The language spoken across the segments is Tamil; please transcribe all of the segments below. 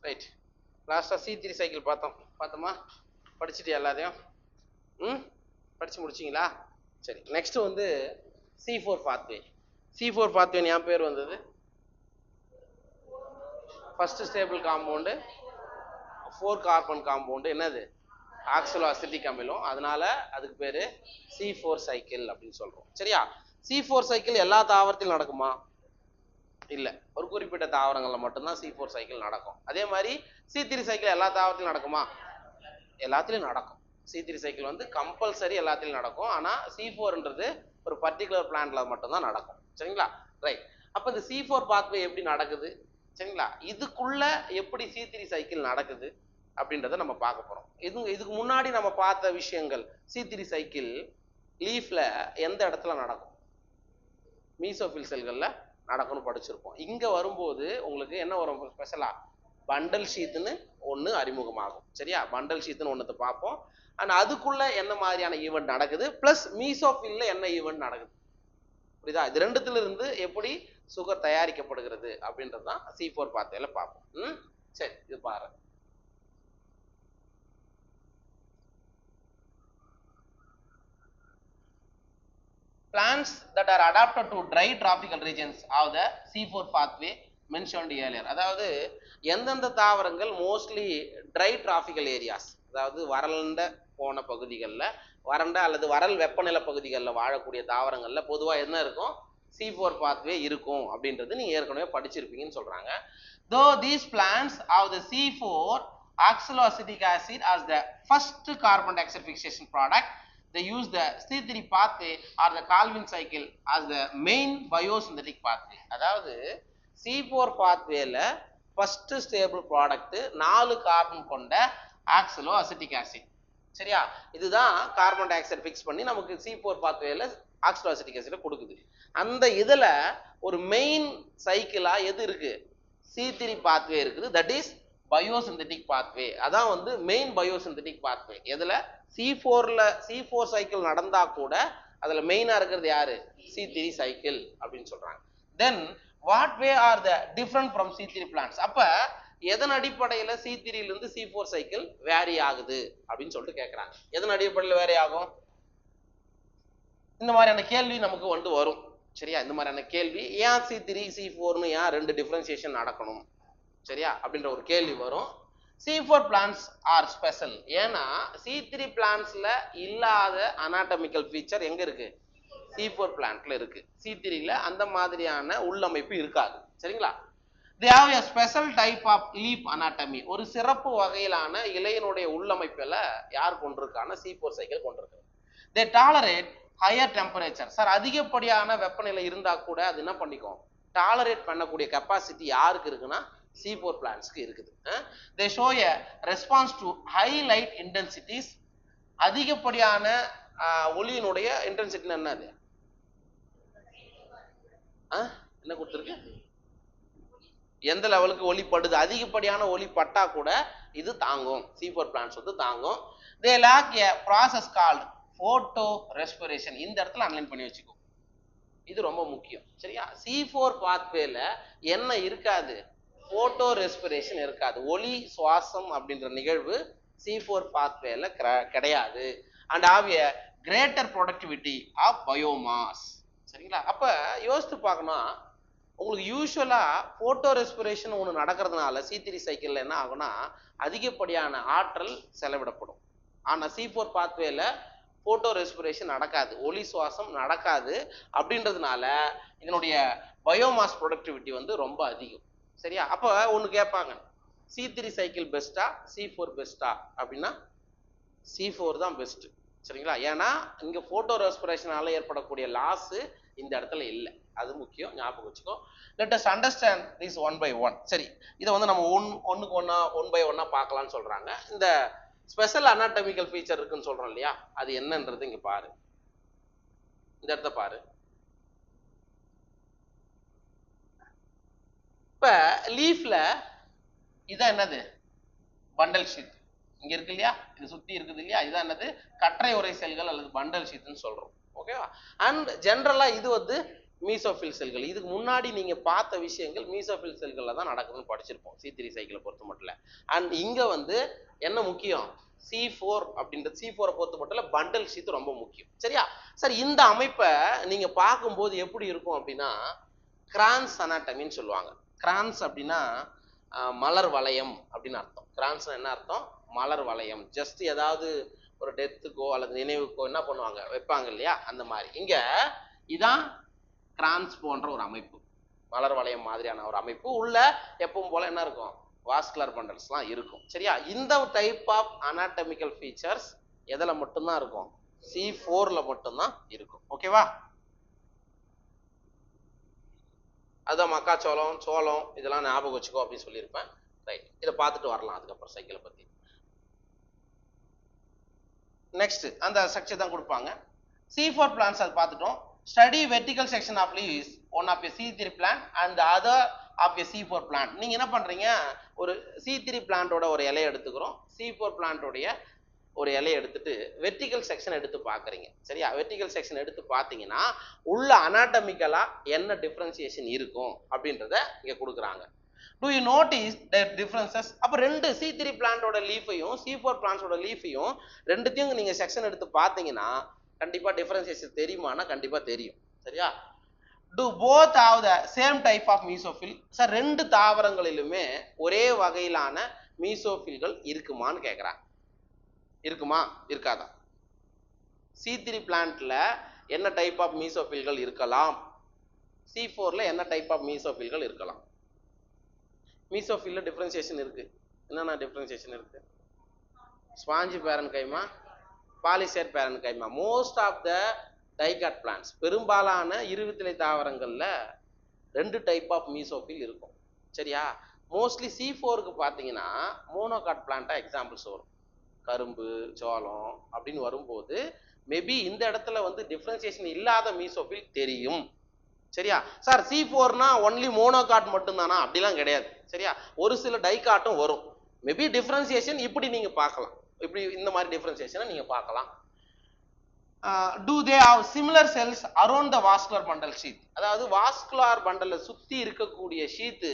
ரைட். லாஸ்ட்டாக C3 சைக்கிள் பார்த்தோமா? படிச்சுட்டு எல்லாத்தையும் படித்து முடிச்சிங்களா? சரி, நெக்ஸ்ட்டு வந்து C4 பாத்வே. C4 பாத்வே என் பேர் வந்தது first stable compound 4 carbon compound என்னது ஆக்சலோ அசிட்டிக் அமிலம், அதனால அதுக்கு பேர் C4 சைக்கிள் அப்படின்னு சொல்கிறோம். சரியா? C4 சைக்கிள் எல்லா தாவரத்திலும் நடக்குமா? இல்லை, ஒரு குறிப்பிட்ட தாவரங்களில் மட்டும்தான் C4 சைக்கிள் நடக்கும். அதே மாதிரி C3 சைக்கிள் எல்லா தாவரத்திலும் நடக்குமா? எல்லாத்துலேயும் நடக்கும். C3 சைக்கிள் வந்து கம்பல்சரி எல்லாத்துலேயும் நடக்கும். ஆனால் C4ன்றது ஒரு பர்டிகுலர் பிளான்ட்ல மட்டும்தான் நடக்கும். சரிங்களா? ரைட். அப்போ இந்த C4 பாத்வே எப்படி நடக்குது? சரிங்களா? இதுக்குள்ள எப்படி C3 சைக்கிள் நடக்குது அப்படின்றத நம்ம பார்க்க போகிறோம். இதுக்கு முன்னாடி நம்ம பார்த்த விஷயங்கள் C3 சைக்கிள் லீஃப்ல எந்த இடத்துல நடக்கும்? மீசோஃபில் செல்களில் நடக்கும்னு படிச்சிருப்போம். இங்கே வரும்போது உங்களுக்கு என்ன வரும் ஸ்பெஷலாக? பண்டல் ஷீத்துன்னு ஒன்று அறிமுகமாகும். சரியா? பண்டல் ஷீத்துன்னு ஒன்றத்தை பார்ப்போம். அண்ட் அதுக்குள்ள என்ன மாதிரியான ஈவெண்ட் நடக்குது, ப்ளஸ் மீசோஃபில்ல என்ன ஈவெண்ட் நடக்குது. புரியுதா? இது ரெண்டுத்துல இருந்து எப்படி சுகர் தயாரிக்கப்படுகிறது அப்படின்றது தான் C4 பாத்வேல பார்ப்போம். சரி, இது பாரு. Plants that are adapted to dry tropical regions have the C4 pathway mentioned earlier. அதாவது எந்தெந்த தாவரங்கள் மோஸ்ட்லி ட்ரை டிராபிக்கல் ஏரியாஸ், அதாவது வறண்ட போன பகுதிகளில், வறண்ட அல்லது வறல் வெப்பநிலை பகுதிகளில் வாழக்கூடிய தாவரங்களில் பொதுவாக என்ன இருக்கும்? C4 பாத்வே இருக்கும் அப்படின்றது நீங்கள் ஏற்கனவே படிச்சிருப்பீங்கன்னு சொல்கிறாங்க. Though these plants have the C4 oxaloacetic acid as the first carbon dioxide fixation product, they use the C3 pathway or the Calvin cycle as the main biosynthetic pathway. அதாவது C4 பாத்வேல ஃபர்ஸ்ட் ஸ்டேபிள் ப்ராடக்ட் 4 கார்பன் கொண்ட ஆக்சலோ அசிட்டிக் ஆசிட். சரியா? இதுதான் கார்பன் டை ஆக்சைடு ஃபிக்ஸ் பண்ணி நமக்கு C4 பாத்வேல ஆக்சலோ அசிட்டிக் ஆசிட் கொடுக்குது. அந்த இதுல ஒரு மெயின் சைக்கிளா எது இருக்கு? C3 பாத்வே இருக்குது. That is biosynthetic pathway. அதான் வந்து மெயின் பயோசிந்தட்டிக் பாத்வே. எதுல? C4 சைக்கிள் நடந்தா கூட அதுல மெயினா இருக்கிறது யாரு? C3 சைக்கிள் அப்படின்னு சொல்றாங்க. Then what way or the different from C3 plants? அப்ப எதன் அடிப்படையில C3 இருந்து C4 சைக்கிள் வேரி ஆகுது அப்படின்னு சொல்லிட்டு கேட்கறாங்க. எதன் அடிப்படையில் வேரி ஆகும்? இந்த மாதிரியான கேள்வி நமக்கு வந்து வரும். சரியா? இந்த மாதிரியான கேள்வி, ஏன் C3 C4னு ஏன் ரெண்டு டிஃபரன்சியேஷன் நடக்கணும், சரியா அப்படின்ற ஒரு கேள்வி வரும். C4 plants are special. ஏன்னா C3 பிளான்ட்ஸ்ல இல்லாத அனாட்டமிக்கல் ஃபீச்சர் எங்க இருக்கு? C4 பிளான்ட்ல இருக்கு. C3ல அந்த மாதிரியான உள்ளமைப்பு இருக்காது. சரிங்களா? they have a special type of leaf anatomy. ஒரு சிறப்பு வகையிலான இலையினுடைய உள்ளமைப்புல யார் கொண்டிருக்கான? C4 சைக்கிள் கொண்டிருக்கு. they tolerate higher temperature. Sir, அதிகப்படியான வெப்பநிலை இருந்தா கூட அது என்ன பண்ணிக்கும்? டாலரேட் பண்ணக்கூடிய கெப்பாசிட்டி யாருக்கு இருக்குன்னா C4 பிளான்ட்ஸ்க்கு இருக்குது. they show a response to high light intensities. அதிகப்படியான ஒளியினுடைய இன்டென்சிட்டி என்னது? என்ன கொடுத்துருக்கு? எந்த லெவலுக்கு ஒளி படுது? அதிகப்படியான ஒளி பட்டா கூட இது தாங்கும். C4 பிளான்ட்ஸ் வந்து தாங்கும். they lack a process called photo respiration. இந்த இடத்துல அனலைன் பண்ணி வச்சுக்கோ, இது ரொம்ப முக்கியம். சரியா? C4 பாத்வேல என்ன இருக்காது? போட்டோ ரெஸ்பிரேஷன் இருக்காது. ஒளி சுவாசம் அப்படின்ற நிகழ்வு C4 பாத்வேல கிடையாது. And have a greater productivity of biomass. சரிங்களா? அப்ப யோசித்து பார்க்கணும், உங்களுக்கு யூஸ்வலா போட்டோ ரெஸ்பிரேஷன் ஒன்று நடக்கிறதுனால C3 சைக்கிள்ல என்ன ஆகும்னா அதிகப்படியான ஆற்றல் செலவிடப்படும். ஆனா C4 பாத்வேல போட்டோ ரெஸ்பிரேஷன் நடக்காது, ஒளி சுவாசம் நடக்காது. அப்படின்றதுனால இதனுடைய பயோமாஸ் ப்ரொடக்டிவிட்டி வந்து ரொம்ப அதிகம். சரியா? அப்ப ஒண்ணு கேட்பாங்க, C3 சைக்கிள் பெஸ்டா C4 பெஸ்டா அப்படின்னா C4 தான் பெஸ்ட். சரிங்களா? ஏன்னா இங்க போட்டோ ரெஸ்பிரேஷனால ஏற்படக்கூடிய லாஸ் இந்த இடத்துல இல்லை. அது முக்கியம், ஞாபகம் வச்சுக்கோ. Let us understand this one by one. சரி, இதை வந்து நம்ம ஒன்னுக்கு ஒன் பை ஒன்னா பார்க்கலாம்னு சொல்றாங்க. இந்த ஸ்பெஷல் அனாட்டமிக்கல் ஃபீச்சர் இருக்குன்னு சொல்றோம் இல்லையா, அது என்னன்றது இங்க பாரு. இந்த இடத்த பாரு. இப்ப லீஃப்ல இதான் என்னது? Bundle sheet. இங்க இருக்கு இல்லையா, இது சுத்தி இருக்குது இல்லையா, இதுதான் என்னது? கற்றை உரை செல்கள் அல்லது பண்டல் ஷீட்னு சொல்றோம். ஓகேவா? அண்ட் ஜெனரலா இது வந்து மீசோஃபில் செல்கள். இதுக்கு முன்னாடி நீங்க பார்த்த விஷயங்கள் மீசோஃபில் செல்கள்ல தான் நடக்குதுன்னு படிச்சிருப்போம் C3 சைக்கிளை பொறுத்த மட்டும். அண்ட் இங்க வந்து என்ன முக்கியம், C4 அப்படின்றது. C4 பொறுத்த மட்டும் பண்டல் ஷீத் ரொம்ப முக்கியம். சரியா சார்? இந்த அமைப்பை நீங்க பார்க்கும்போது எப்படி இருக்கும் அப்படின்னா கிரான்ஸ் அனாட்டமின்னு சொல்லுவாங்க. கிரான்ஸ் அப்படின்னா மலர் வளையம் அப்படின்னு அர்த்தம். கிரான்ஸ் என்ன அர்த்தம்? மலர் வளையம். ஜஸ்ட் ஏதாவது ஒரு டெத்துக்கோ அல்லது நினைவுக்கோ என்ன பண்ணுவாங்க, வைப்பாங்க இல்லையா, அந்த மாதிரி. இங்க இதான் கிரான்ஸ் போன்ற ஒரு அமைப்பு, மலர் வளையம் மாதிரியான ஒரு அமைப்பு. உள்ள எப்பவும் போல என்ன இருக்கும், வாஸ்குலர் பண்டல்ஸ்லாம் இருக்கும். சரியா? இந்த டைப் ஆஃப் அனாட்டமிக்கல் ஃபீச்சர்ஸ் எதுல மட்டும்தான் இருக்கும், C4ல மட்டும்தான் இருக்கும். ஓகேவா? அதுதான் மக்காச்சோளம், சோளம் இதெல்லாம் ஞாபகம் வச்சுக்கோ அப்படின்னு சொல்லியிருப்பேன். ரைட், இதை பார்த்துட்டு வரலாம் அதுக்கப்புறம் சைக்கிளை பத்தி. நெக்ஸ்ட் அந்த ஸ்ட்ரக்சர் தான் கொடுப்பாங்க. C4 பிளான்ஸ் அது பார்த்துட்டோம். Study vertical section of leaves one of a C3 plant and the other of a C4 plant. நீங்க என்ன பண்றீங்க, ஒரு C3 பிளான்ட்டோட ஒரு இலையை எடுத்துக்கிறோம், C4 பிளான்ட்டோடைய ஒரு இலையை எடுத்துட்டு வெர்டிகல் செக்ஷன் எடுத்து பார்க்குறீங்க. சரியா? வெர்டிகல் செக்ஷன் எடுத்து பார்த்தீங்கன்னா உள்ள அனாட்டமிக்கலா என்ன டிஃபரன்சியேஷன் இருக்கும் அப்படின்றத இங்க கொடுக்குறாங்க. Do you notice the differences? அப்போ ரெண்டு C3 பிளான்ட்டோட லீஃபையும் C4 பிளான்ட்ஸோட லீஃபையும் ரெண்டுத்தையும் நீங்க செக்ஷன் எடுத்து பார்த்தீங்கன்னா கண்டிப்பா டிஃபரன்சியேஷன் தெரியுமானா கண்டிப்பா தெரியும். சரியா? Do both have the same type of mesophil? Sir ரெண்டு தாவரங்களிலுமே ஒரே வகையிலான மீசோஃபில்கள் இருக்குமான்னு கேட்குறாங்க. இருக்குமா இருக்காதா? C3 பிளான்ட்ல என்ன டைப் ஆஃப் மீசோஃபில்கள் இருக்கலாம், C4ல என்ன டைப் ஆஃப் மீசோஃபில்கள் இருக்கலாம்? மீசோஃபில்ல டிஃபரன்சியேஷன் இருக்கு. என்னென்ன டிஃபரன்சியேஷன் இருக்கு? ஸ்பாஞ்சி பேரன் கைமா, palisade parenchyma. Most of the dicot plants, பெரும்பாலான இருவித்திலை தாவரங்கள்ல ரெண்டு டைப் ஆஃப் மீசோஃபில் இருக்கும். சரியா? மோஸ்ட்லி C4க்கு பார்த்தீங்கன்னா மோனோகாட் பிளான்ட்டா எக்ஸாம்பிள்ஸ் வரும். கரும்பு, சோளம் அப்படின்னு வரும்போது மேபி இந்த இடத்துல வந்து டிஃபரன்சியேஷன் இல்லாத மீசோஃபில் தெரியும். சரியா சார்? C4னா ஒன்லி மோனோகாட் மட்டும்தானா? அப்படிலாம் கிடையாது. சரியா? ஒரு சில டைகாட்டும் வரும். மேபி டிஃபரன்சியேஷன் இப்படி நீங்க பார்க்கலாம், இப்படி இந்த மாதிரி டிஃபரன்சியேஷனை நீங்க பார்க்கலாம். Do they have similar cells around the vascular bundle sheath? அதாவது வாஸ்குலார் பண்டலை சுத்தி இருக்கக்கூடிய ஷீத்து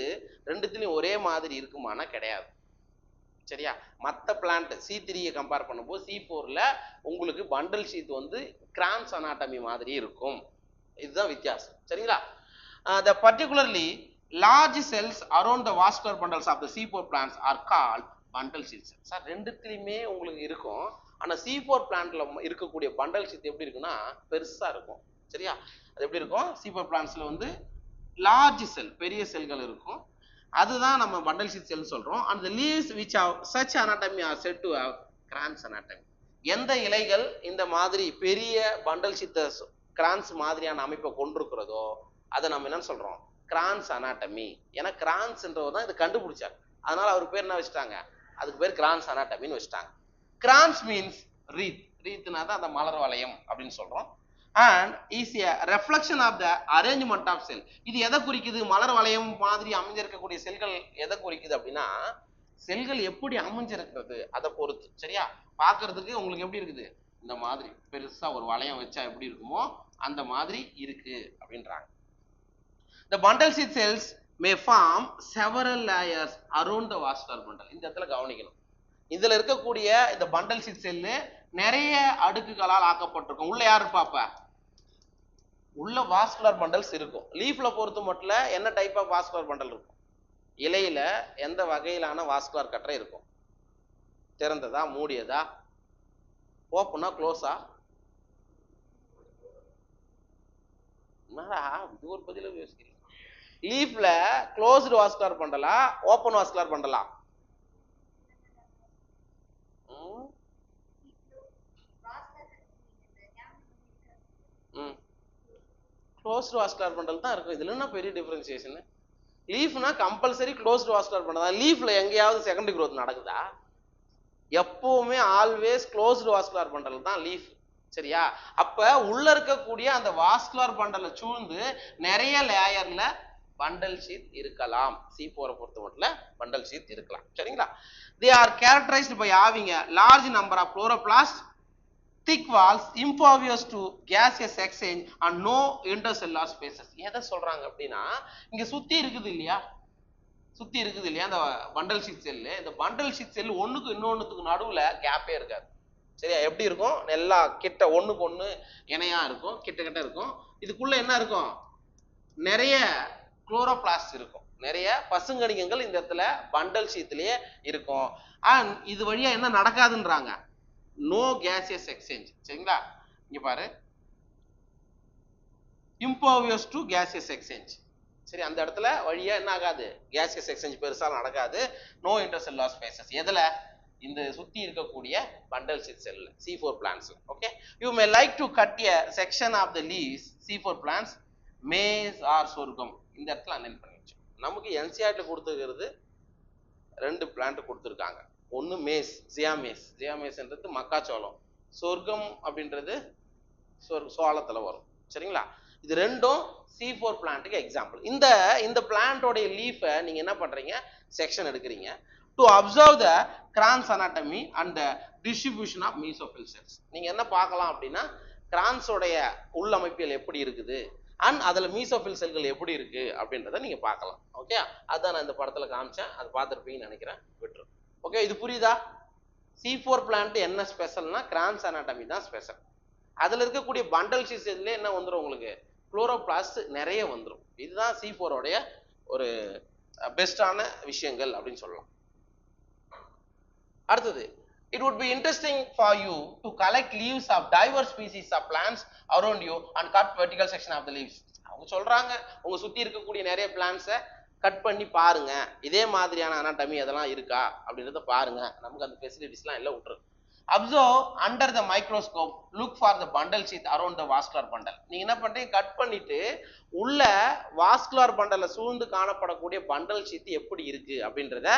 ரெண்டுத்திலையும் ஒரே மாதிரி இருக்குமானா கிடையாது. சரியா? மற்ற பிளான்ட் C3யை கம்பேர் பண்ணும்போது C4ல உங்களுக்கு பண்டல் ஷீத் வந்து கிரான்ஸ் அனாட்டமி மாதிரி இருக்கும். இதுதான் வித்தியாசம். சரிங்களா? The particularly large cells around the vascular bundles of the C4 plants are called bundle sheaths. Sir ரெண்டுத்திலையுமே உங்களுக்கு இருக்கும். ஆனா C4 பிளான்ட்ல இருக்கக்கூடிய பண்டல் ஷீத் எப்படி இருக்குன்னா பெருசா இருக்கும். சரியா? அது எப்படி இருக்கும்? C4 பிளான்ட்ஸ்ல வந்து லார்ஜ் செல், பெரிய செல்கள் இருக்கும். அதுதான் நம்ம பண்டல் ஷீத் செல் சொல்றோம். and the leaves which have such anatomy are said to have crans anatomy. எந்த இலைகள் இந்த மாதிரி பெரிய பண்டல் ஷீத் கிரான்ஸ் மாதிரியான அமைப்பை கொண்டிருக்கிறதோ அதை நம்ம என்ன சொல்றோம், கிரான்ஸ் அனாட்டமி. ஏன்னா கிரான்ஸ்ன்றவர் தான் இதை கண்டுபிடிச்சார், அதனால அவர் பேர் என்ன வச்சுட்டாங்க, அதுக்கு பேர் கிரான்ஸ் அனாட்டமின்னு வச்சுட்டாங்க. கிரான்ஸ் மீன்ஸ் ரீத், ரீத்னா தான் அந்த மலர் வளையம் அப்படின்னு சொல்றோம். and is a reflection of the arrangement of cell. இது எதை குறிக்குது? மலர் வளையம் மாதிரி அமைஞ்சிருக்கக்கூடிய செல்கள் எதை குறிக்குது அப்படின்னா செல்கள் எப்படி அமைஞ்சிருக்கிறது அதை பொறுத்து. சரியா? பார்க்கறதுக்கு உங்களுக்கு எப்படி இருக்குது, இந்த மாதிரி பெருசா ஒரு வளையம் வச்சா எப்படி இருக்குமோ அந்த மாதிரி இருக்கு அப்படின்றாங்க. The bundle sheath cells may form several layers around the vascular bundle. இந்த இடத்துல கவனிக்கணும், இதுல இருக்கக்கூடிய இந்த பண்டல் ஷீத் செல்லு நிறைய அடுக்குகளால் ஆக்கப்பட்டிருக்கும். உள்ள யாரு பாப்பா, உள்ள வாஸ்குலர் பண்டல்ஸ் இருக்கும். லீஃப்ல பொறுத்து மட்டும் என்ன டைப் ஆஃப் வாஸ்குலர் பண்டல் இருக்கும், இலையில எந்த வகையிலான வாஸ்குலர் கட்டரை இருக்கும், திறந்ததா மூடியதா, ஓப்பனா க்ளோஸா? என்னடா இது ஒரு பதில யோசிக்கிறீங்க. லீஃப்ல க்ளோஸ்டு வாஸ்குலர் பண்டலா ஓப்பன் வாஸ்குலர் பண்டலா? க்ளோஸ்டு வாஸ்குலர் பண்டல் தான் இருக்கும். இதுல என்ன பெரிய டிஃபரன்சியேஷன்? லீஃப்னா கம்பல்சரி க்ளோஸ்டு வாஸ்குலர் பண்டல் தான். லீஃப்ல எங்கேயாவது செகண்டரி க்ரோத் நடக்குதா? எப்பவுமே ஆல்வேஸ் க்ளோஸ்டு வாஸ்குலர் பண்டல் தான் லீஃப். சரியா? அப்ப உள்ள இருக்கக்கூடிய அந்த வாஸ்குலர் பண்டலை சூழ்ந்து நிறைய லேயர்ல பண்டல் ஷீத் இருக்கலாம். C4 பொறுத்த மட்டும் பண்டல் ஷீத் இருக்கலாம். சரிங்களா? they are characterized by having a large number of chloroplasts thick walls, impervious to gaseous exchange and no intercellular spaces. எதை சொல்றாங்க அப்படின்னா, இங்க சுத்தி இருக்குது இல்லையா, அந்த பண்டல் ஷீட் செல்லு, இந்த பண்டல் ஷீட் செல் ஒண்ணுக்கு இன்னொன்னுக்கு நடுவுல கேப்பே இருக்காது. சரியா? எப்படி இருக்கும்? எல்லா கிட்ட ஒண்ணுக்கு ஒண்ணு இணையா இருக்கும், கிட்ட இருக்கும். இதுக்குள்ள என்ன இருக்கும்? நிறைய குளோரோபிளாஸ்ட் இருக்கும், நிறைய பசுங்கணிகங்கள் இந்த இடத்துல பண்டல் ஷீட்லயே இருக்கும். அண்ட் இது வழியா என்ன நடக்காதுன்றாங்க? No gaseous exchange. சரிங்களா? இங்க பாரு, impervious to gaseous exchange. சரி, அந்த இடத்துல வழியா என்ன ஆகாது? gaseous exchange பெருசா நடக்காது. no intercellular spaces. எதுல? இந்த சுத்தி இருக்கக்கூடிய bundle sheath cell C4 plants. Okay, you may like to cut a section of the leaves C4 plants, maize or sorghum. இந்த இடத்துல அனலைன் பண்ணி வச்சோம். நமக்கு NCERT கொடுத்துக்கிறது ரெண்டு பிளான்ட் கொடுத்துருக்காங்க. ஒன்று மேஸ், ஜியாமேஸ்ன்றது மக்காச்சோளம், சொர்க்கம் அப்படின்றது சோளத்தில் வரும். சரிங்களா? இது ரெண்டும் C4 பிளான்ட்டுக்கு எக்ஸாம்பிள். இந்த பிளான்ட்டோடைய லீஃபை நீங்கள் என்ன பண்ணுறீங்க? செக்ஷன் எடுக்கிறீங்க to observe the Kranz anatomy and the distribution of mesophyll cells. நீங்கள் என்ன பார்க்கலாம் அப்படின்னா, கிரான்ஸோடைய உள்ளமைப்பியல் எப்படி இருக்குது அண்ட் அதில் மீசோஃபில் செல்கள் எப்படி இருக்கு அப்படின்றத நீங்கள் பார்க்கலாம். ஓகே, அதுதான் நான் இந்த படத்தில் காமிச்சேன், அது பார்த்துருப்பீங்கன்னு நினைக்கிறேன். விட்டுரும். ஓகே, இது புரியுதா? C4 பிளான்ட் என்ன ஸ்பெஷல்னா, கிரான்ஸ் அனாட்டமி தான் ஸ்பெஷல். அதில் இருக்கக்கூடிய பண்டல் ஷீட் செல்ல என்ன வந்துடும்? உங்களுக்கு குளோரோபிளாஸ்ட் நிறைய வந்துடும். இதுதான் C4 உடைய ஒரு பெஸ்டான விஷயங்கள் அப்படின்னு சொல்லலாம். அடுத்தது, it would be interesting for you to collect leaves of diverse species of plants around you and cut vertical section of the leaves. அவங்க சொல்றாங்க, உங்க சுத்தி இருக்கக்கூடிய நிறைய பிளான்ட்ஸை கட் பண்ணி பாருங்க, இதே மாதிரியான அனாட்டமி அதெல்லாம் இருக்கா அப்படின்றத பாருங்க. நமக்கு அந்த ஃபெசிலிட்டிஸ்லாம் எல்லாம் விட்டுரு. Observe under the microscope, look for the bundle sheet around the vascular bundle. நீங்க என்ன பண்றீங்க? கட் பண்ணிட்டு உள்ள வாஸ்குலர் பண்டல்ல சூழ்ந்து காணப்படக்கூடிய பண்டல் ஷீட் எப்படி இருக்கு அப்படின்றத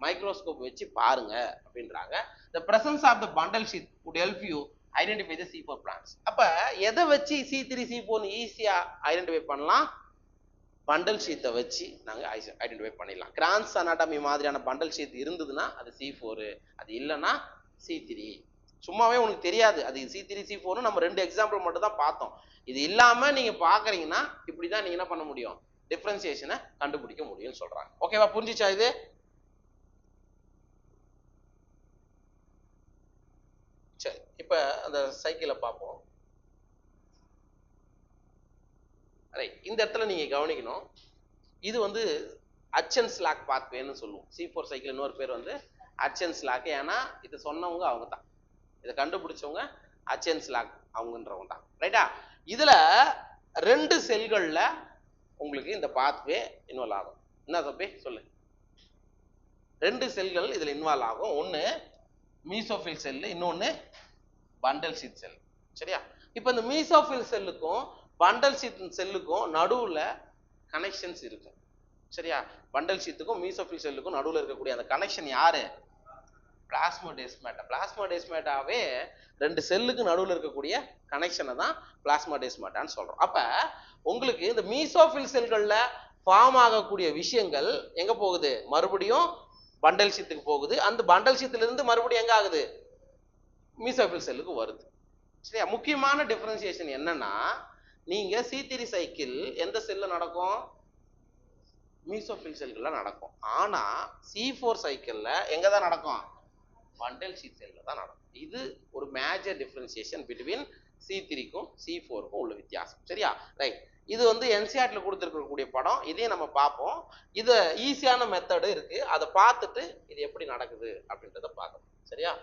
மைக்ரோஸ்கோப் வச்சு பாருங்க அப்படின்றாங்க. The presence of the bundle sheath would help you identify the C4 plants. அப்ப எதை வச்சு C3 C4 ஈஸியா ஐடென்டிஃபை பண்ணலாம்? பண்டல் ஷீத்தை வச்சு நாங்க ஐடென்டிஃபை பண்ணிடலாம். கிரான்ஸ் அனாட்டமி மாதிரியான பண்டல் ஷீட் இருந்ததுன்னா அது C4, அது இல்லைன்னா C3. சும்மாவே உனக்கு தெரியாது அது C3 C4. நம்ம ரெண்டு எக்ஸாம்பிள் மட்டும் தான் பார்த்தோம். இது இல்லாம நீங்க பாக்குறீங்கன்னா இப்படிதான் நீங்க என்ன பண்ண முடியும்? டிஃபரன்சியேஷனை கண்டுபிடிக்க முடியும்னு சொல்றாங்க. ஓகேவா? புரிஞ்சிச்சா இது? சரி, இப்ப அந்த சைக்கிளை பார்ப்போம். இந்த இடத்துல நீங்க கவனிக்கணும், இது வந்து அச்சன்ஸ் லாக் பாத்வேன்னு சொல்லுவோம். C4 சைக்கிள் இன்னொரு பேர் வந்து அச்சன்ஸ் லாக். ஏன்னா இது சொன்னவங்க அவங்க தான், இதை கண்டுபிடிச்சவங்க அச்சன்ஸ் லாக் அவங்கன்றவங்க தான். ரைட்டா? இதுல ரெண்டு செல்கள்ல உங்களுக்கு இந்த பாத்வே இன்வால்வ் ஆகும். என்ன தம்பி சொல்லு? ரெண்டு செல்கள் இதுல இன்வால்வ் ஆகும். ஒன்னு மீசோஃபில் செல், இன்னொன்னு பண்டல் ஷீட் செல். சரியா? இப்ப இந்த மீசோஃபில் செல்லுக்கும் பண்டல் ஷீட் செல்லுக்கும் நடுவுல கனெக்ஷன்ஸ் இருக்கும். சரியா? பண்டல் ஷீட்டுக்கும் மீசோஃபில் செல்லுக்கும் நடுவுல இருக்கக்கூடிய அந்த கனெக்ஷன் யாரு? பிளாஸ்மோடெஸ்மாட்டா. பிளாஸ்மோடெஸ்மாட்டாவே ரெண்டு செல்லுக்கு நடுவுல இருக்கக்கூடிய கனெக்ஷனை தான் பிளாஸ்மோடெஸ்மாட்டான்னு சொல்றோம். அப்ப உங்களுக்கு இந்த மீசோஃபில் செல்கள்ல ஃபார்ம் ஆகக்கூடிய விஷயங்கள் எங்க போகுது? மறுபடியும் பண்டல் ஷீட்டுக்கு போகுது. அந்த பண்டல் ஷீட்ல இருந்து மறுபடியும் எங்க ஆகுது? மீசோஃபில் செல்லுக்கு வருது. சரியா? முக்கியமான டிஃபரன்சியேஷன் என்னன்னா, நீங்க C3 சைக்கிள் எந்த செல்ல நடக்கும்? மீசோஃபில் செல்கள்ல நடக்கும். ஆனா C4 சைக்கிள்ல எங்க தான் நடக்கும்? பண்டல் ஷீட் செல்ல தான் நடக்கும். இது ஒரு மேஜர் டிஃபரன்சியேஷன் பிட்வீன் C3க்கும் C4க்கும் உள்ள வித்தியாசம். சரியா? ரைட். இது வந்து NCERT கொடுத்துருக்கக்கூடிய படம். இதையும் நம்ம பார்ப்போம். இது ஈஸியான மெத்தடு இருக்கு, அதை பார்த்துட்டு இது எப்படி நடக்குது அப்படின்றத பார்க்கணும். சரியா?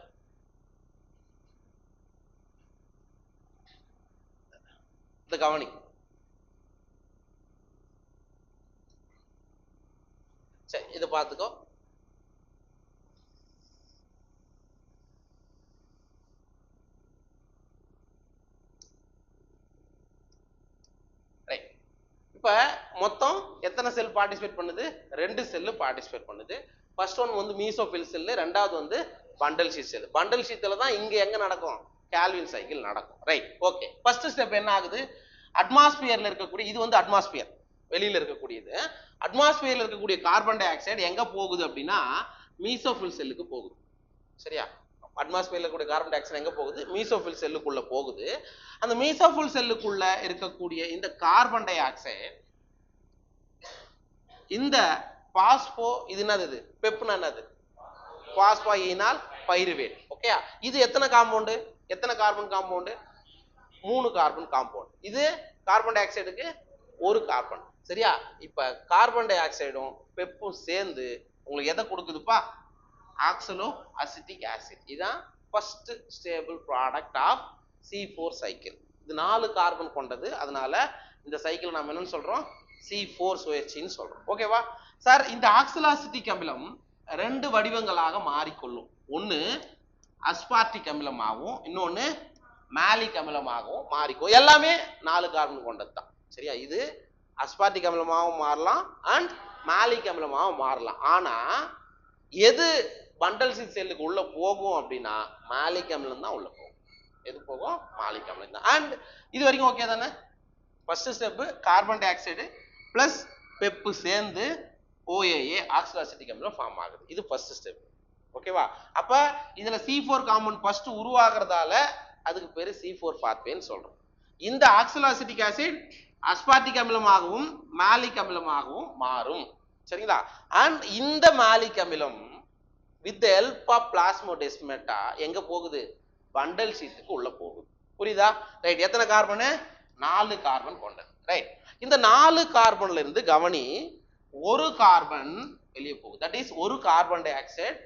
இந்த கவனி. சரி, இதை பார்த்துக்கோ. ரைட். இப்ப மொத்தம் எத்தனை செல் பார்ட்டிசிபேட் பண்ணுது? ரெண்டு செல்லு பார்ட்டிசிபேட் பண்ணுது. ஃபர்ஸ்ட் ஒன் வந்து மீசோஃபில் செல்லு, ரெண்டாவது வந்து பண்டல் ஷீட் செல். பண்டல் ஷீட்ல தான் இங்க எங்க நடக்கும்? கால்வின் சைக்கிள் நடக்கும். ரைட். ஓகே, ஃபர்ஸ்ட் ஸ்டெப் என்ன ஆகுது? அட்மாஸ்பியர்ல இருக்கக்கூடிய, இது வந்து அட்மாஸ்பியர் வெளியில இருக்கக்கூடியது. அட்மாஸ்பியர்ல இருக்கக்கூடிய கார்பன் டை ஆக்சைடு எங்க போகுது அப்படின்னா மீசோஃபில் செல்லுக்கு போகுது. சரியா? அட்மாஸ்பியர்ல கூடிய கார்பன் டை ஆக்சைடு எங்க போகுது? மீசோஃபில் செல்லுக்குள்ள போகுது. அந்த மீசோஃபில் செல்லுக்குள்ள இருக்கக்கூடிய இந்த கார்பன் டை ஆக்சைடு இந்த பாஸ்போ இது என்னது? பெப்னா என்னது? பாஸ்பாயினால் பைருவேட். ஓகே, இது எத்தனை காம்பவுண்டு? எத்தனை கார்பன் காம்பவுண்டு? 3 carbon compound. இது கார்பன் டை ஆக்சைடுக்கு ஒரு கார்பன். சரியா? இப்ப கார்பன் டை ஆக்சைடும் பெப்பும் சேர்ந்து உங்களுக்கு எதை கொடுக்குதுப்பா? Oxaloacetic acid. இதுதான் first stable product of C4 cycle. இது 4 கார்பன் கொண்டது. அதனால இந்த சைக்கிள் நாம என்னன்னு சொல்றோம்? C4 சுழற்சின்னு சொல்றோம். ஓகேவா சார்? இந்த ஆக்சலோஅசிட்டிக் அமிலம் 2 வடிவங்களாக மாறிக்கொள்ளும். ஒன்னு அஸ்பார்டிக் அமிலமாகவும் இன்னொன்னு மேலிக் அமிலமாகவும் மாறிக்கும். எல்லாமே 4 கார்பன் கொண்டது தான். சரியா? இது அஸ்பார்டிக் அமிலமாகவும் மாறலாம் அண்ட் மேலிக் அமிலமாகவும் மாறலாம். ஆனா எது பண்டல் சீத் செல்லுக்கு உள்ள போகும் அப்படின்னா மேலிக் அமிலம் தான் உள்ள போகும். எது போகும்? மேலிக் அமிலம் தான். அண்ட் இது வரைக்கும் ஓகே தானே? First step carbon di oxide plus pep சேர்ந்து OAA ஆக்சலோஅசிட்டிக் அமிலம் ஃபார்ம் ஆகுது. இது ஃபர்ஸ்ட் ஸ்டெப். ஓகேவா? அப்ப இதுல C4 காம்பவுண்ட் ஃபர்ஸ்ட் உருவாகிறதால அதுக்கு பேரு C4 பாத்வேன்னு சொல்றோம். இந்த ஆக்சலோஅசிட்டிக் ஆசிட் அஸ்பார்டிக் அமிலமாகவும் மேலிக் அமிலமாகவும் மாறும். சரிங்களா? அண்ட் இந்த மேலிக் அமிலம் with the help of plasmodesmata எங்க போகுது? பண்டல் சீத்துக்கு உள்ள போகுது. புரியுதா? ரைட். எத்தனை கார்பன்? 4 கார்பன் கொண்டது. ரைட். இந்த 4 கார்பன்ல இருந்து கவனி, ஒரு கார்பன் வெளியே போகுது. தட் இஸ் ஒரு கார்பன் டை ஆக்சைடு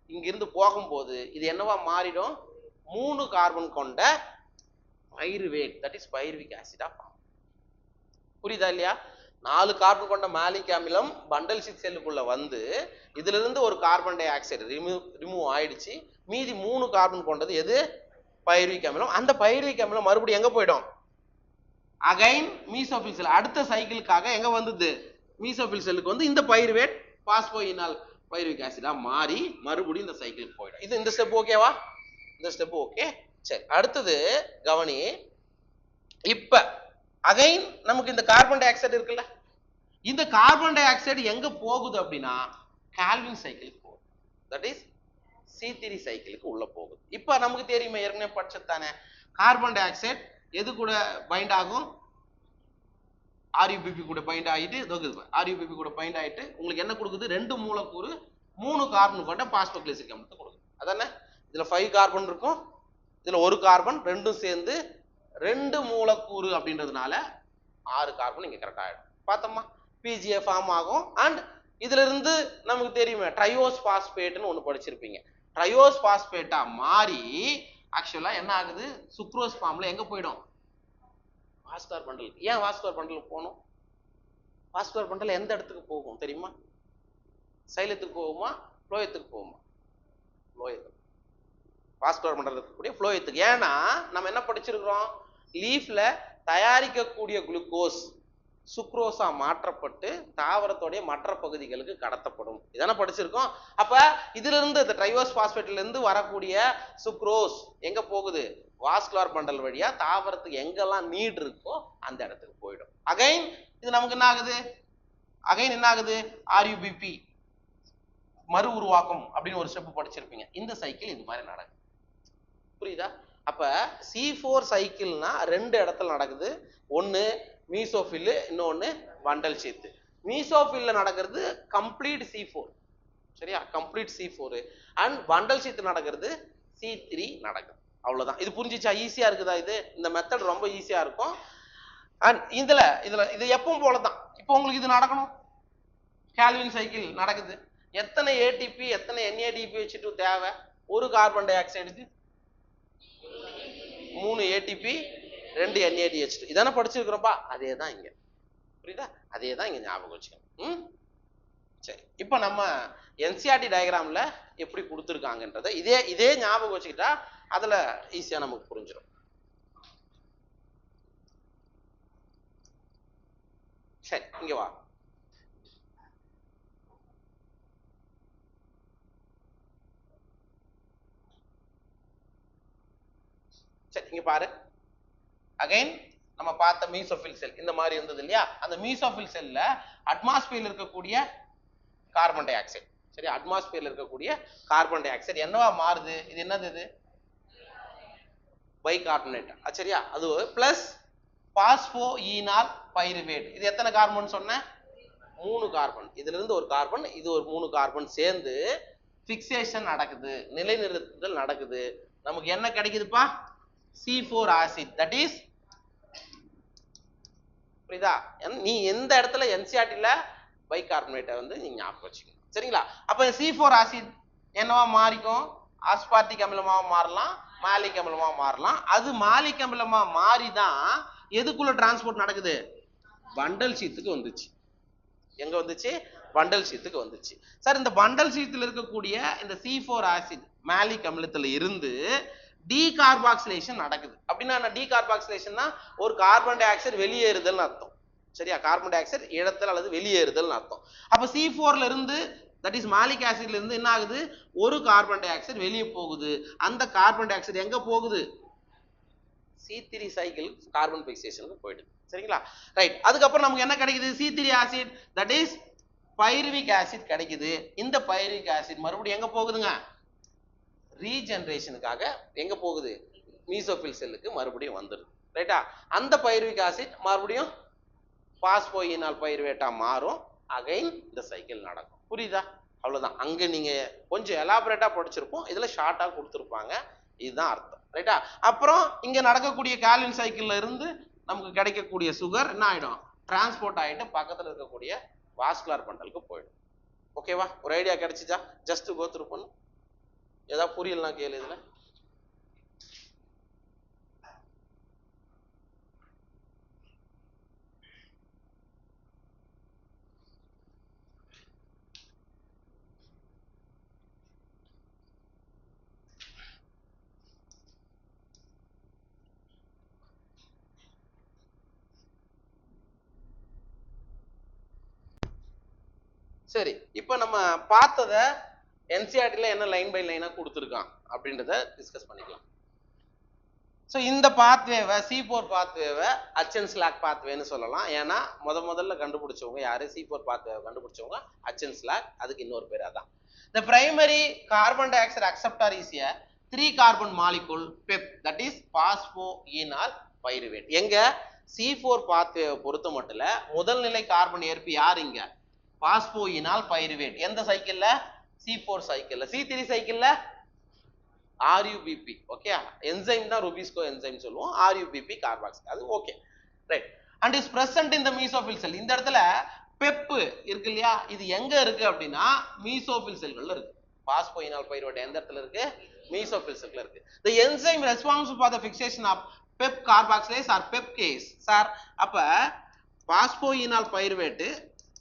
இங்கிருந்து போகும்போது இது என்னவா மாறிடும்? 3 கார்பன் கொண்ட பைருவேட், தட் இஸ் பைருவிக் ஆசிடா ஃபார்ம். புரியுதா இல்லையா? 4 கார்பன் கொண்ட மேலிக் அமிலம் பண்டல் சீத் செல்லுக்குள்ள வந்து இதுல இருந்து ஒரு கார்பன் டை ஆக்சைடு ரிமூவ் ஆயிடுச்சு. மீதி 3 கார்பன் கொண்டது எது? பைருவிக் அமிலம். அந்த பைருவிக் அமிலம் மறுபடியும் எங்க போயிடும்? அகைன் மீசோஃபில் செல். அடுத்த சைக்கிளுக்காக எங்க வந்தது? மீசோஃபில் செல்லுக்கு வந்து இந்த பைருவேட் பாஸ்போயினால் பைருவிக் ஆசிடா மாறி மறுபடியும் இந்த சைக்கிளுக்கு போயிடும். இது இந்த ஸ்டெப் ஓகேவா? இந்த ஸ்டெப் ஓகே. சரி, அடுத்தது கவனி. இப்ப அகைன் நமக்கு இந்த கார்பன் டை ஆக்சைடு இருக்குல்ல, இந்த கார்பன் டை ஆக்சைடு எங்க போகுது அப்படின்னா கால்வின் சைக்கிளுக்கு போகுது. தட் இஸ் C3 சைக்கிளுக்கு உள்ள போகுது. இப்ப நமக்கு தெரியுமே, ஏற்கனவே படிச்சது தானே, கார்பன் டை ஆக்சைடு எது கூட பைண்ட் ஆகும்? RUBP கூட பைண்ட் ஆயிட்டு RUBP கூட பைண்ட் ஆயிட்டு உங்களுக்கு என்ன கொடுக்குது? 2 மூலக்கூறு 3 கார்பன் கொண்ட பாஸ்போகிளிசிக் அமிலத்தை கொடுக்குது. அதானே? இதுல 5 கார்பன் இருக்கும், இதுல ஒரு கார்பன், ரெண்டும் சேர்ந்து 2 மூலக்கூறு அப்படின்றதுனால 6 கார்பன் இங்க கரெக்ட் ஆயிடும். பார்த்தோமா? PGA ஃபார்ம் ஆகும். அண்ட் இதுல இருந்து நமக்கு தெரியுமே ட்ரையோஸ் பாஸ்பேட்னு ஒண்ணு படிச்சிருப்பீங்க. ட்ரையோஸ் பாஸ்பேட்டா மாறி ஆக்சுவலா என்ன ஆகுது? சுக்ரோஸ் ஃபார்ம்ல எங்க போயிடும்? Vascular bundle. ஏன் வாஸ்குலர் பண்டல் போகணும்? வாஸ்குலர் பண்டல் எந்த இடத்துக்கு போகும் தெரியுமா? சைலத்துக்கு போகுமா? ஃப்ளோயத்துக்கு போகுமா? ஃப்ளோயத்துக்கு. வாஸ்குலர் பண்டல் இருக்கக்கூடிய ஃப்ளோயத்துக்கு. ஏன்னா நம்ம என்ன படிச்சிருக்கிறோம்? லீஃப்ல தயாரிக்கக்கூடிய குளுக்கோஸ் சுக்ரோஸா மாற்றப்பட்டு தாவரத்தோடைய மற்ற பகுதிகளுக்கு கடத்தப்படும். இதான படிச்சிருக்கோம். அப்ப இதுல இருந்து இந்த ட்ரையோஸ் பாஸ்பேட்ல இருந்து வரக்கூடிய சுக்ரோஸ் எங்க போகுது? வாஸ்குலர் பண்டல் வழியா தாவரத்துக்கு எங்கெல்லாம் நீட் இருக்கோ அந்த இடத்துக்கு போயிடும். அகைன் இது நமக்கு என்ன ஆகுது? அகைன் என்ன ஆகுது? RUBP மறு உருவாக்கம் அப்படின்னு ஒரு ஸ்டெப் படிச்சிருப்பீங்க. இந்த சைக்கிள் இது மாதிரி நடக்குது. புரியுதா? அப்ப C4 சைக்கிள்னா 2 இடத்துல நடக்குது. ஒன்னு மீசோஃபில், இன்னொன்னு பண்டல் சீத். மீசோஃபில்ல நடக்கிறது கம்ப்ளீட் C4. சரியா? Complete C4. And bundle sheath நடக்கிறது C3 நடக்குது. அவ்வளவுதான். இது புரிஞ்சிச்சா? ஈஸியா இருக்குதா? இது இந்த மெத்தட் ரொம்ப ஈஸியா இருக்கும். அண்ட் இதுல இது எப்பவும் போலதான். இப்போ உங்களுக்கு இது நடக்கணும். கால்வின் சைக்கிள் நடக்குது. எத்தனை ATP எத்தனை NADP வச்சுட்டு தேவை? ஒரு கார்பன் டை ஆக்சைடுக்கு 3 ATP 2 NADH. இதானே படிச்சிருக்கிறோம்பா. அதே தான் இங்க. புரியுதா? அதே தான் இங்க ஞாபகம் வச்சுக்கணும். சரி, இப்போ நம்ம NCERT டயக்ராம்ல எப்படி கொடுத்துருக்காங்கன்றத இதே ஞாபகம் வச்சுக்கிட்டா அதுல ஈஸியா நமக்கு புரிஞ்சிடும். சரி, இங்க வா. சரி, இங்க பாரு. அகைன் நம்ம பார்த்த மீசோஃபில் செல் இந்த மாதிரி இருந்தது இல்லையா? அந்த மீசோஃபில் செல்ல அட்மாஸ்பியர்ல இருக்கக்கூடிய கார்பன் டை ஆக்சைடு சரி, அட்மாஸ்பியர்ல இருக்கக்கூடிய கார்பன் டை ஆக்சைடு என்னவா மாறுது? இது என்னது? இது பைகார்பனேட். சரியா, அது பிளஸ் பாஸ்போ ஈனால் பைருவேட். இது எத்தனை கார்பன் சொன்னேன்? 3 கார்பன். இதுல இருந்து ஒரு கார்பன், இது ஒரு 3 கார்பன் சேர்ந்து பிக்சேஷன் நடக்குது, நிலைநிறுத்துதல் நடக்குது. நமக்கு என்ன கிடைக்குதுப்பா? C4 acid. தட் இஸ், புரியுதா? நீ எந்த இடத்துல என்சிஆர்டில பைகார்பனேட்டை வந்து நீங்க ஞாபகம் வச்சுக்கணும். சரிங்களா? அப்ப C4 ஆசிட் என்னவா மாறிக்கும்? ஆஸ்பார்டிக் அமிலமா மாறலாம், மாலிக் அமிலமா மாறலாம். அது மாலிக் அமிலமா மாறிதான் எதுக்குள்ள டிரான்ஸ்போர்ட் நடக்குது? பண்டல் ஷீத்துக்கு வந்துச்சு. எங்க வந்துச்சு? பண்டல் ஷீத்துக்கு வந்துச்சு. சார், இந்த பண்டல் ஷீத்தில் இருக்கக்கூடிய இந்த C4 ஆசிட் மாலிக் அமிலத்துல இருந்து டீகார்பாக்சிலேஷன் நடக்குது. அப்படின்னா டீகார்பாக்சிலேஷன்னா ஒரு கார்பன் டை ஆக்சைடு வெளியேறுதல்னு அர்த்தம். சரியா? கார்பன் டை ஆக்சைடு இழத்தல் அல்லது வெளியேறுதல்னு அர்த்தம். அப்ப C4ல இருந்து, தட் இஸ் மாலிக் ஆசிட்ல இருந்து என்ன ஆகுது? ஒரு கார்பன் டை ஆக்சைடு வெளியே போகுது. அந்த கார்பன் டை ஆக்சைடு எங்க போகுது? C3 சைக்கிள் கார்பன் பிக்சேஷனுக்கு போயிடுது. சரிங்களா? ரைட். அதுக்கப்புறம் நமக்கு என்ன கிடைக்குது? C3 acid, that is pyruvic acid கிடைக்குது. இந்த பைருவிக் ஆசிட் மறுபடியும் எங்க போகுதுங்க? ரீஜெனரேஷனுக்காக எங்க போகுது? மீசோஃபில் செல்லுக்கு மறுபடியும் வந்துடுது. ரைட்டா? அந்த பைருவிக் ஆசிட் மறுபடியும் பாஸ்போயினால் பைருவேட்டா மாறும். அகைன் இந்த சைக்கிள் நடக்கும். புரியுதா? அவ்வளவுதான். அங்க நீங்க கொஞ்சம் எலாபரேட்டா படிச்சிருப்போம், இதுல ஷார்ட்டா கொடுத்துருப்பாங்க. இதுதான் அர்த்தம். ரைட்டா? அப்புறம் இங்க நடக்கக்கூடிய காலின் சைக்கிள்ல இருந்து நமக்கு கிடைக்கக்கூடிய சுகர் என்ன ஆயிடும்? டிரான்ஸ்போர்ட் ஆயிட்டு பக்கத்துல இருக்கக்கூடிய வாஸ்குலர் பண்டலுக்கு போயிடும். ஓகேவா? ஒரு ஐடியா கிடைச்சிச்சா? ஜஸ்ட் கோ த்ரூ பண்ணு. ஏதாவது புரியலனா கேளு. இதுல சரி, இப்ப நம்ம பார்த்தத என்சிஆர்டில என்ன லைன் பை லைனா கொடுத்துருக்கான் அப்படின்றத டிஸ்கஸ் பண்ணிக்கலாம். ஸோ இந்த பாத்வேவை, C4 பாத்வேவை அச்சன்ஸ் லாக் பாத்வேன்னு சொல்லலாம். ஏன்னா முதல்ல கண்டுபிடிச்சவங்க யாரு? C4 பாத்வேவை கண்டுபிடிச்சவங்க அச்சன்ஸ் lock. அதுக்கு இன்னொரு பேர் அதான். The primary carbon dioxide acceptor is a 3 carbon molecule PEP, that is phosphoenol pyruvate. எங்க? C4 பாத்வேவை பொறுத்த மட்டும் முதல் நிலை கார்பன் ஏற்பி யார்? இங்க பாஸ்போயினால் பைருவேட். எந்த சைக்கிள்ல? C4 சைக்கிள்ல. C3 சைக்கிள்ல RUBP. ஓகே, என்சைம் தான் ருபிஸ்கோ என்சைம் சொல்லுவோம். RUBP carboxyl. அது okay, right. And is present in the mesophyll cell. இந்த இடத்துல பெப் இருக்கு இல்லையா? இது எங்க இருக்கு அப்படின்னா மீசோஃபில் செல்கள்ல இருக்கு. பாஸ்போயினால் பைருவேட் எந்த இடத்துல இருக்கு? மீசோஃபில் செல்ல இருக்கு. The enzyme responsible for the fixation of PEP carboxylase or PEPcase. Sir, அப்ப பாஸ்போயினால் பைருவேட்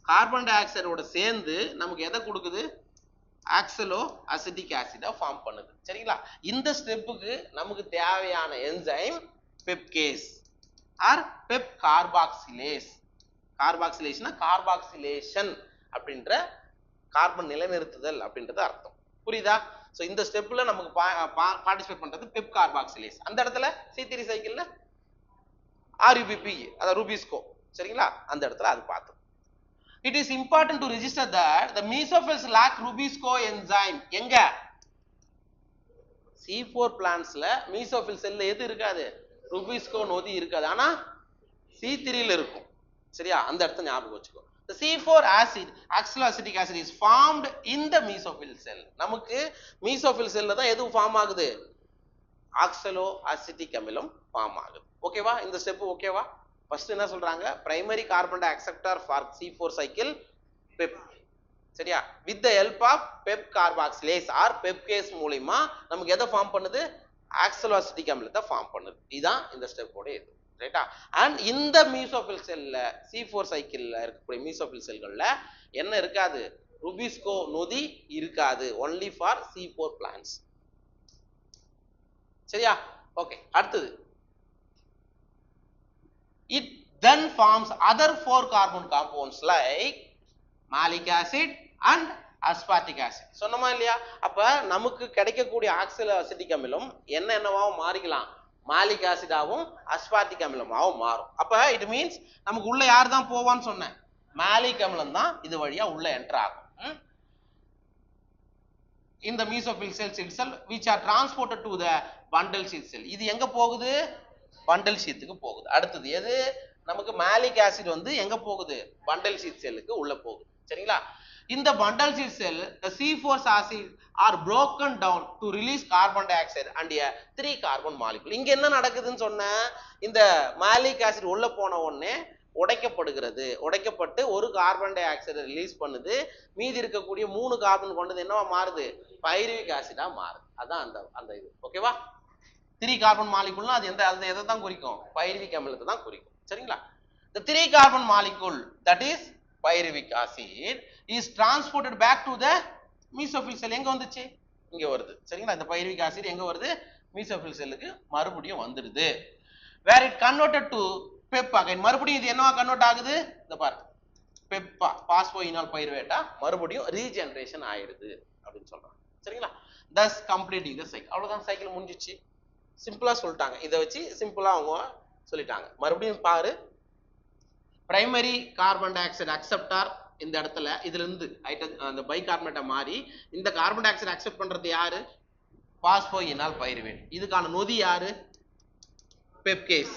கார்பன் டை ஆக்சைடோட சேர்ந்து நமக்கு எதை கொடுக்குது? ஆக்சலோ அசிட்டிக் ஆசிட ஃபார்ம் பண்ணுது. சரிங்களா? இந்த ஸ்டெப்புக்கு நமக்கு தேவையான enzyme PEPcase or PEP carboxylase. கார்பாக்சிலேஷனா கார்பாக்சிலேஷன் அப்படின்ற கார்பன் நிலைநிறுத்துதல் அப்படின்றது அர்த்தம். புரியுதா? ஸோ இந்த ஸ்டெப்ல நமக்கு பார்ட்டிசிபேட் பண்றது பெப் கார்பாக்சிலேஸ். அந்த இடத்துல C3 சைக்கிள்ல RUBP, அதாவது ரூபிஸ்கோ. சரிங்களா? அந்த இடத்துல அது பார்த்தோம். It is important to register that the mesophils lack rubisco enzyme. எங்க? C4 பிளான்ட்ஸ்ல மீசோஃபில் செல்ல எது இருக்காது? ருபிஸ்கோ நொதி இருக்காது. ஆனா C3ல இருக்கும். சரியா? அந்த இடத்தை ஞாபகம் வச்சுக்கோ. The C4 acid, oxaloacetic acid, is formed in the mesophil cell. நமக்கு மீசோஃபில் செல்ல தான் எது ஃபார்ம் ஆகுது? ஆக்சலோஅசிட்டிக் அமிலம் ஃபார்ம் ஆகுது. ஓகேவா? இந்த ஸ்டெப் ஓகேவா? ஃபர்ஸ்ட் என்ன சொல்றாங்க? Primary carbon di acceptor for C4 cycle PEP. சரியா? With the help of PEP carboxylase or PEPcase மூலமா நமக்கு எதை ஃபார்ம் பண்ணுது? ஆக்சலோஅசிட்டிக் அமிலத்தை ஃபார்ம் பண்ணுது. இதுதான் இந்த ஸ்டெப்போட இது. ரைட்டா? அண்ட் இந்த மீசோஃபில் செல்ல C4 சைக்கிள்ல இருக்கக்கூடிய மீசோஃபில் செல்கள்ல என்ன இருக்காது? ருபிஸ்கோ நொதி இருக்காது. Only for C4 plants. சரியா? ஓகே, அடுத்தது. It then forms other 4 carbon compounds like malic acid and aspartic acid. சொன்னமா இல்லையா? அப்ப நமக்கு கிடைக்கக்கூடிய ஆக்சலோ அசிட்டிக் அமிலம் என்னவாவும் மாறிக்கலாம்? மாலிக் ஆசிடாவும் அஸ்பார்டிக் அமிலமாவும் மாறும். அப்ப இட் மீன்ஸ் நமக்கு உள்ள யார் தான் போவான்னு சொன்னேன்? மாலிக் அமிலம் தான் இது வழியா உள்ள என்டர் ஆகும். in the mesophyll cells itself which are transported to the bundle sheath cell. இது எங்க போகுது? bundle sheathக்கு போகுது. அடுத்தது எது? நமக்கு malic acid வந்து எங்க போகுது? bundle sheath cellக்கு உள்ள போகுது. சரிங்களா? In the bundle sheath cell, the C4 acid are broken down to release carbon dioxide and a 3 carbon molecule. இங்க என்ன நடக்குதுன்னு சொன்ன, இந்த malic acid உள்ள போன உடனே உடைக்கப்படுகிறது. உடைக்கப்பட்டு ஒரு கார்பன் டை ஆக்சைடை ரிலீஸ் பண்ணுது. மீதி இருக்கக்கூடிய 3 கார்பன் கொண்டது என்னவா மாறுது? பைருவிக் ஆசிடா மாறுது. அதான் அந்த இது. ஓகேவா? 3 கார்பன் மாலிகுல்னா அது எதை தான் குறிக்கும்? பைருவிக் அமிலத்தை தான் குறிக்கும். சரிங்களா? The 3 carbon molecule that is pyruvic acid is transported back to the mesophyll cell. எங்க வந்துச்சு? இங்க வருது. சரிங்களா? இந்த பைருவிக் ஆசிட் எங்க வருது? mesophyll செல்லுக்கு மறுபடியும் வந்துடுது. where it converted to PEP again. மறுபடியும் இது என்னவா கன்வெர்ட் ஆகுது? இந்த பாரு, பெப்பா பாஸ்போயினால் பைருவேட்டா மறுபடியும் ரீஜெனரேஷன் ஆயிடுது அப்படின்னு சொல்றாங்க. சரிங்களா? thus completing the cycle. அவ்வளவுதான், சைக்கிள் முடிஞ்சிச்சு. சிம்பிளா சொல்லிட்டாங்க. இதை வச்சு சிம்பிளா அவங்க சொல்லிட்டாங்க. மறுபடியும் பாரு, primary carbon di oxide acceptor இந்த இடத்துல இதுல இருந்து அந்த பைகார்பனேட்டா மாறி இந்த கார்பன் டை ஆக்சைடு அக்செப்ட் பண்றது யாரு? பாஸ்போயினால் பைருவேட். இதுக்கான நொதி யாரு? பெப்கேஸ்.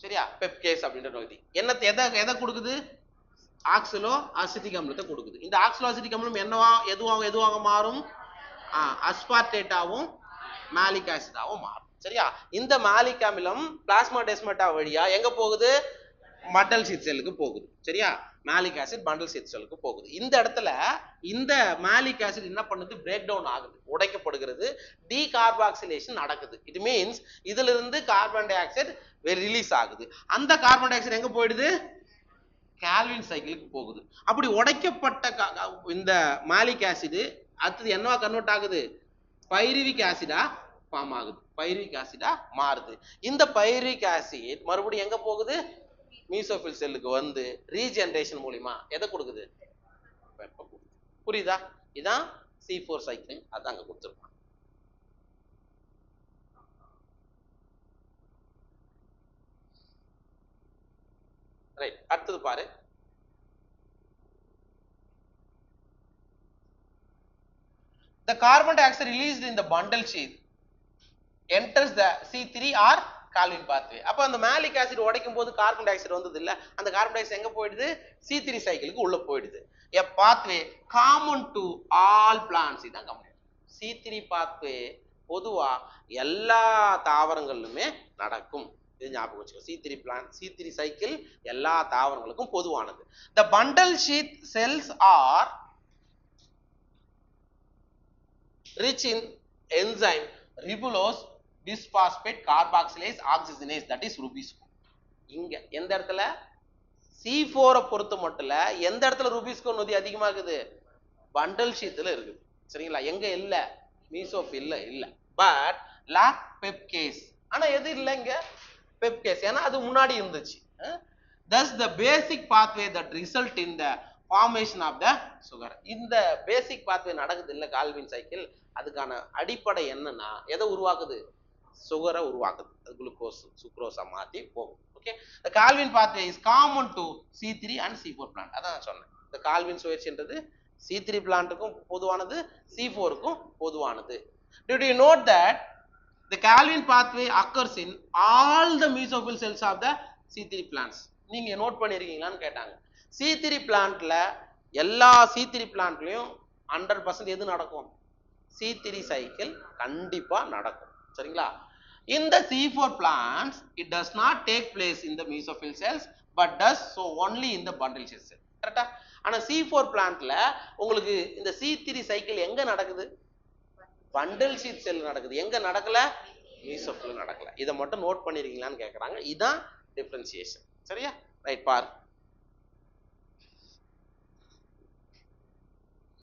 சரியா? பெப்கேஸ் அப்படின்ற நொதி எதை கொடுக்குது? ஆக்சலோ அசிட்டிக் அமிலத்தை கொடுக்குது. இந்த ஆக்சலோ அசிட்டிக் அமிலம் எதுவாக மாறும்? அஸ்பார்டேட்டாவும் மாலிக் ஆசிடாவும் மாறும். சரியா? இந்த மாலிக் அமிலம் பிளாஸ்மாடெஸ்மாட்டா வழியா எங்க போகுது? பண்டல் ஷீத் செல்லுக்கு போகுது. சரியா? மாலிக் ஆசிட் பண்டல் ஷீத் செல்லுக்கு போகுது. இந்த இடத்துல இந்த மாலிக் ஆசிட் என்ன பண்ணுது? பிரேக் டவுன் ஆகுது, உடைக்கப்படுகிறது, டீகார்பாக்சிலேஷன் நடக்குது. இட் மீன்ஸ் இதுல இருந்து கார்பன் டை ஆக்சைடு ரிலீஸ் ஆகுது. அந்த கார்பன் டை ஆக்சைடு எங்க போயிடுது? கால்வின் சைக்கிளுக்கு போகுது. அப்படி உடைக்கப்பட்ட இந்த மாலிக் ஆசிட் அடுத்தது என்னவா கன்வெர்ட் ஆகுது? பைருவிக் ஆசிடா ஃபார்ம் ஆகுது, பைருவிக் ஆசிடா மாறுது. இந்த பைருவிக் ஆசிட் மறுபடியும் எங்க போகுது? மீசோஃபில் செல்லுக்கு வந்து ரீஜெனரேஷன் மூலமா எதை கொடுக்குது? புரியுதா? இதான் C4 சைக்கிள். அதான் அங்க கொடுத்துருப்பாங்க. ரைட், அடுத்தது பாரு. The carbon dioxide released in the bundle sheath enters the C3 or Calvin pathway. அப்ப அந்த மாலிக் ஆசிட் உடைக்கும் போது கார்பன் டை ஆக்சைடு வந்தது இல்ல, அந்த கார்பன் டை ஆக்சைடு எங்க போயிடுது? C3 சைக்கிளுக்கு உள்ள போயிடுது. A pathway common to all plants. இதான் கவனிக்கணும். C3 pathway பொதுவா எல்லா தாவரங்களிலுமே நடக்கும். இது ஞாபகம் வச்சுக்கோ. C3 சைக்கிள் எல்லா தாவரங்களுக்கும் பொதுவானது. The bundle sheath cells are rich in enzyme ribulose bisphosphate carboxylase oxygenase, that is rubisco. இங்க எந்த இடத்துல? C4 பொறுத்த மட்டும் எந்த இடத்துல ரூபிஸ்கோ நொதி அதிகமா இருக்குது? பண்டல் ஷீத்ல இருக்குது. சரிங்களா? எங்க இல்ல? மீசோஃபில்ல இல்ல. But lack PEPcase. ஆனா எது இல்ல இங்க? பெப்கேஸ். ஏன்னா அது முன்னாடி இருந்துச்சு. thus the basic pathway that result in the formation of the sugar. இந்த பேசிக் பாத்வே நடக்குது இல்ல கால்வின் சைக்கிள், அதுக்கான அடிப்படை என்னன்னா எதை உருவாக்குது? சுகரை உருவாக்குது. அது குளுக்கோஸ் சுக்ரோஸா மாத்தி போகும். Okay, the Calvin pathway is common to C3 and C4 plant. அதான் நான் சொன்னேன். இந்த கால்வின் சுழற்சின்றது C3 பிளான்ட்டுக்கும் பொதுவானது, C4க்கும் பொதுவானது. Did you note that the Calvin pathway occurs in all the mesophyll cells of the C3 plants? நீங்க நோட் பண்ணிருக்கீங்களான்னு கேட்டாங்க. C3 பிளான்ட்ல எல்லா C3 பிளான்ட்லயும் 100% எது நடக்கும்? C3 சைக்கிள் கண்டிப்பா நடக்கும். சரிங்களா? In the C4 plants it does not take place in the mesophyll cells but does so only in the bundle sheath cell. கரெக்ட்டா? ஆனா C4 பிளான்ட்ல உங்களுக்கு இந்த C3 சைக்கிள் எங்க நடக்குது? பண்டல் ஷீத் செல் நடக்குது. எங்க நடக்கல? மீசோஃபில் நடக்கல. இதை மட்டும் நோட் பண்ணிருக்கீங்களான்னு கேட்கறாங்க. இதுதான் டிஃபரன்சியேஷன். சரியா? ரைட், பார்.